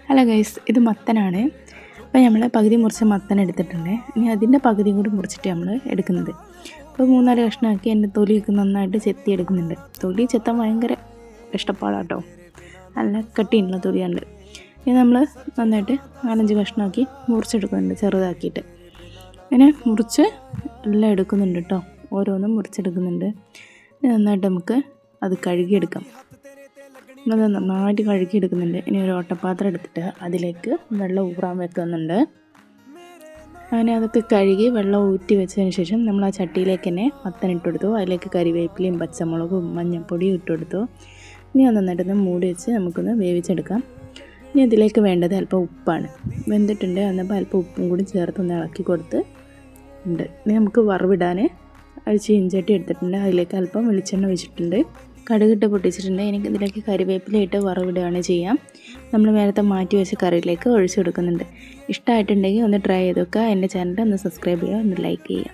Hello guys, ഇത് മത്തനാണ്. അപ്പോൾ നമ്മൾ പകുതി മുറിച്ച മത്തൻ എടുത്തിട്ടുണ്ട്. ഇനി അതിൻ്റെ പകുതിയും കൂടി മുറിച്ചിട്ട് നമ്മൾ എടുക്കുന്നത്. അപ്പോൾ 3-4 കഷ്ണമാക്കി എൻ്റെ തൊലിയൊക്കെ നന്നായിട്ട് ചെത്തി എടുക്കുന്നുണ്ട്. തൊലി ചെത്താൻ ഭയങ്കര കഷ്ടപ്പാടാട്ടോ, നല്ല കട്ടിയുള്ള തൊലിയുണ്ട്. ഇനി നമ്മൾ നന്നായിട്ട് 4-5 കഷ്ണമാക്കി മുറിച്ചെടുക്കുന്നുണ്ട്, ചെറുതാക്കിയിട്ട്. ഇങ്ങനെ മുറിച്ച് എല്ലാം എടുക്കുന്നുണ്ട് കേട്ടോ, ഓരോന്നും മുറിച്ചെടുക്കുന്നുണ്ട്. നന്നായിട്ട് നമുക്ക് അത് കഴുകിയെടുക്കാം. അത് നന്നായിട്ട് കഴുകിയെടുക്കുന്നുണ്ട്. ഇനി ഒരു ഓട്ടപാത്രം എടുത്തിട്ട് അതിലേക്ക് വെള്ളം ഊറാൻ വെക്കുന്നുണ്ട്. അങ്ങനെ അതൊക്കെ കഴുകി വെള്ളം ഊറ്റി വെച്ചതിന് ശേഷം നമ്മൾ ആ ചട്ടിയിലേക്ക് തന്നെ മത്തൻ ഇട്ട് കൊടുത്തു. അതിലേക്ക് കരിവേപ്പിലയും പച്ചമുളകും മഞ്ഞൾപ്പൊടിയും ഇട്ട് കൊടുത്തു. ഇനി അത് നന്നായിട്ടൊന്ന് മൂടി വെച്ച് നമുക്കൊന്ന് വേവിച്ചെടുക്കാം. ഇനി അതിലേക്ക് വേണ്ടത് അല്പം ഉപ്പാണ്. വെന്തിട്ടുണ്ട്, എന്നപ്പോൾ അല്പം ഉപ്പും കൂടി ചേർത്തൊന്ന് ഇളക്കി കൊടുത്ത് ഉണ്ട്. ഇനി നമുക്ക് വറവിടാൻ ഒരു ചീഞ്ചട്ടി എടുത്തിട്ടുണ്ട്. അതിലേക്ക് അല്പം വെളിച്ചെണ്ണ ഒഴിച്ചിട്ടുണ്ട്, കടുകിട്ട് പൊട്ടിച്ചിട്ടുണ്ട്. എനിക്ക് ഇതിലേക്ക് കരിവേപ്പില ഇട്ട് വറവിടുകയാണ് ചെയ്യാം. നമ്മൾ നേരത്തെ മാറ്റി വെച്ച കറിയിലേക്ക് ഒഴിച്ചു കൊടുക്കുന്നുണ്ട്. ഇഷ്ടമായിട്ടുണ്ടെങ്കിൽ ഒന്ന് ട്രൈ ചെയ്ത് നോക്കുക. എൻ്റെ ചാനൽ ഒന്ന് സബ്സ്ക്രൈബ് ചെയ്യുക, ഒന്ന് ലൈക്ക് ചെയ്യുക.